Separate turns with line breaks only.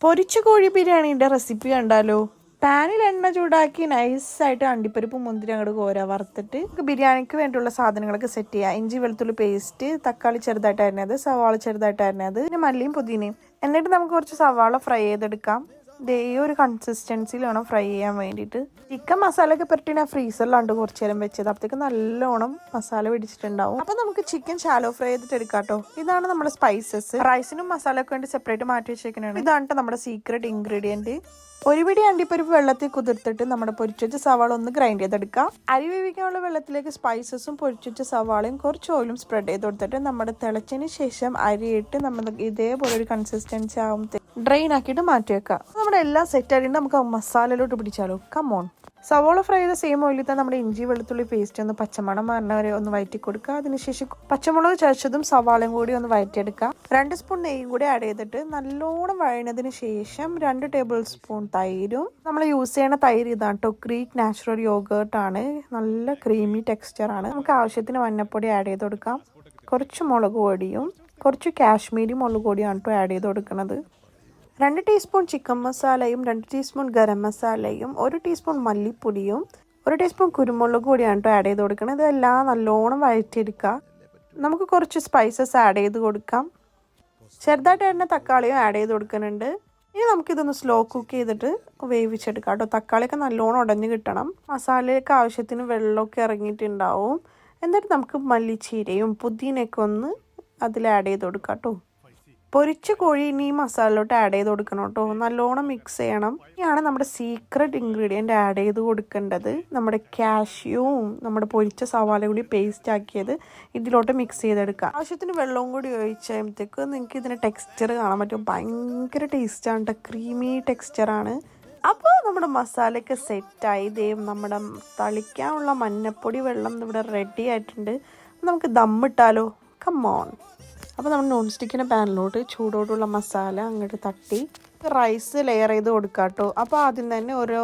പൊരിച്ച കോഴി ബിരിയാണീൻ്റെ റെസിപ്പി കണ്ടാലോ? പാനിൽ എണ്ണ ചൂടാക്കി നൈസായിട്ട് അണ്ടിപ്പരിപ്പ് മുന്തിരി അങ്ങോട്ട് കോര വറുത്തിട്ട് ബിരിയാണിക്ക് വേണ്ടിയുള്ള സാധനങ്ങളൊക്കെ സെറ്റ് ചെയ്യുക. ഇഞ്ചി വെളുത്തുള്ളി പേസ്റ്റ്, തക്കാളി ചെറുതായിട്ട് അരിഞ്ഞത്, സവാള ചെറുതായിട്ട് അരിഞ്ഞത്, പിന്നെ മല്ലിയും പുതിനയും. എന്നിട്ട് നമുക്ക് കുറച്ച് സവാള ഫ്രൈ ചെയ്തെടുക്കാം. ഈ ഒരു കൺസിസ്റ്റൻസിയിൽ വേണം ഫ്രൈ ചെയ്യാൻ വേണ്ടിയിട്ട്. ചിക്കൻ മസാലയൊക്കെ പുരട്ടി ഞാൻ ഫ്രീസറിലാണ്ട് കുറച്ച് നേരം വെച്ചത്. അപ്പോഴത്തേക്ക് നല്ലോണം മസാല പിടിച്ചിട്ടുണ്ടാവും. അപ്പം നമുക്ക് ചിക്കൻ ഷാലോ ഫ്രൈ ചെയ്തിട്ട് എടുക്കാം കേട്ടോ. ഇതാണ് നമ്മുടെ സ്പൈസസ്. റൈസിനും മസാലയൊക്കെ വേണ്ടി സെപ്പറേറ്റ് മാറ്റി വെച്ചേക്കുന്നതാണ്. ഇതാണ് നമ്മുടെ സീക്രട്ട് ഇൻഗ്രീഡിയൻറ്റ്. ഒരു പിടി അണ്ടിപ്പരിപ്പ് വെള്ളത്തിൽ കുതിർത്തിട്ട് നമ്മുടെ പൊരിച്ചുവെച്ച സവാള ഒന്ന് ഗ്രൈൻഡ് ചെയ്തെടുക്കാം. അരി വേവിക്കാനുള്ള വെള്ളത്തിലേക്ക് സ്പൈസസും പൊരിച്ചുവെച്ച സവാളയും കുറച്ച് ഓയിലും സ്പ്രെഡ് ചെയ്ത് കൊടുത്തിട്ട് നമ്മുടെ തിളച്ചതിന് ശേഷം അരിയിട്ട് നമ്മൾ ഇതേപോലെ ഒരു കൺസിസ്റ്റൻസി ആകുമ്പോൾ ഡ്രെയിൻ ആക്കിയിട്ട് മാറ്റി വെക്കാം. നമ്മുടെ എല്ലാം സെറ്റ് ആയിട്ട് നമുക്ക് മസാലയിലോട്ട് പിടിച്ചാലോ. കമോൺ. സവോള ഫ്രൈ ചെയ്ത സെയിം ഓയിലിൽ തന്നെ നമ്മുടെ ഇഞ്ചി വെളുത്തുള്ളി പേസ്റ്റ് ഒന്ന് പച്ചമണം മാറുന്നവരെ ഒന്ന് വഴറ്റി കൊടുക്കുക. അതിനുശേഷം പച്ചമുളക് ചതച്ചതും സവാളയും കൂടി ഒന്ന് വഴറ്റിയെടുക്കുക. 2 സ്പൂൺ നെയ്യും കൂടി ആഡ് ചെയ്തിട്ട് നല്ലോണം വഴഞ്ഞതിന് ശേഷം 2 ടേബിൾ സ്പൂൺ തൈരും. നമ്മൾ യൂസ് ചെയ്യണ തൈര് ഇതാണ് കേട്ടോ, ഗ്രീക്ക് നാച്ചുറൽ യോഗേർട്ട് ആണ്. നല്ല ക്രീമി ടെക്സ്ചർ ആണ്. നമുക്ക് ആവശ്യത്തിന് മഞ്ഞപ്പൊടി ആഡ് ചെയ്ത് കൊടുക്കാം. കുറച്ച് മുളക് പൊടിയും കുറച്ച് കാശ്മീരി മുളക് പൊടിയാണ് കേട്ടോ ആഡ് ചെയ്ത് കൊടുക്കുന്നത്. 2 ടീസ്പൂൺ ചിക്കൻ മസാലയും 2 ടീസ്പൂൺ ഗരം മസാലയും 1 ടീസ്പൂൺ മല്ലിപ്പൊടിയും 1 ടീസ്പൂൺ കുരുമുളക് പൊടിയാണ് കേട്ടോ ആഡ് ചെയ്ത് കൊടുക്കുന്നത്. ഇതെല്ലാം നല്ലോണം വഴറ്റിയെടുക്കുക. നമുക്ക് കുറച്ച് സ്പൈസസ് ആഡ് ചെയ്ത് കൊടുക്കാം. ചെറുതായിട്ട് തന്നെ തക്കാളിയും ആഡ് ചെയ്ത് കൊടുക്കുന്നുണ്ട്. ഇനി നമുക്കിതൊന്ന് സ്ലോ കുക്ക് ചെയ്തിട്ട് വേവിച്ചെടുക്കാം കേട്ടോ. തക്കാളിയൊക്കെ നല്ലോണം ഉടഞ്ഞ് കിട്ടണം. മസാലയൊക്കെ ആവശ്യത്തിന് വെള്ളമൊക്കെ ഇറങ്ങിയിട്ടുണ്ടാവും. എന്നിട്ട് നമുക്ക് മല്ലിച്ചീരയും പുതിനയൊക്കെ ഒന്ന് അതിൽ ആഡ് ചെയ്ത് കൊടുക്കാം കേട്ടോ. പൊരിച്ച കോഴി ഇനി മസാലയിലോട്ട് ആഡ് ചെയ്ത് കൊടുക്കണം കേട്ടോ. നല്ലോണം മിക്സ് ചെയ്യണം. ഇനിയാണ് നമ്മുടെ സീക്രട്ട് ഇൻഗ്രീഡിയൻറ്റ് ആഡ് ചെയ്ത് കൊടുക്കേണ്ടത്. നമ്മുടെ കാഷ്യൂവും നമ്മുടെ പൊരിച്ച സവാള കൂടി പേസ്റ്റ് ആക്കിയത് ഇതിലോട്ട് മിക്സ് ചെയ്തെടുക്കുക. ആവശ്യത്തിന് വെള്ളവും കൂടി ഒഴിച്ചപ്പോഴത്തേക്ക് നിങ്ങൾക്ക് ഇതിൻ്റെ ടെക്സ്ചർ കാണാൻ പറ്റും. ഭയങ്കര ടേസ്റ്റാണ് കേട്ടോ, ക്രീമി ടെക്സ്ചറാണ്. അപ്പോൾ നമ്മുടെ മസാലയൊക്കെ സെറ്റായി. ഇതേം നമ്മുടെ തളിക്കാനുള്ള മഞ്ഞപ്പൊടി വെള്ളം ഇവിടെ റെഡി ആയിട്ടുണ്ട്. നമുക്ക് ദമ്മിട്ടാലോ. കമ്മോൺ. അപ്പോൾ നമ്മൾ നോൺ സ്റ്റിക്കിൻ്റെ പാനിലോട്ട് ചൂടോടുള്ള മസാല അങ്ങോട്ട് തട്ടി റൈസ് ലെയർ ചെയ്ത് കൊടുക്കാം കേട്ടോ. അപ്പോൾ ആദ്യം തന്നെ ഓരോ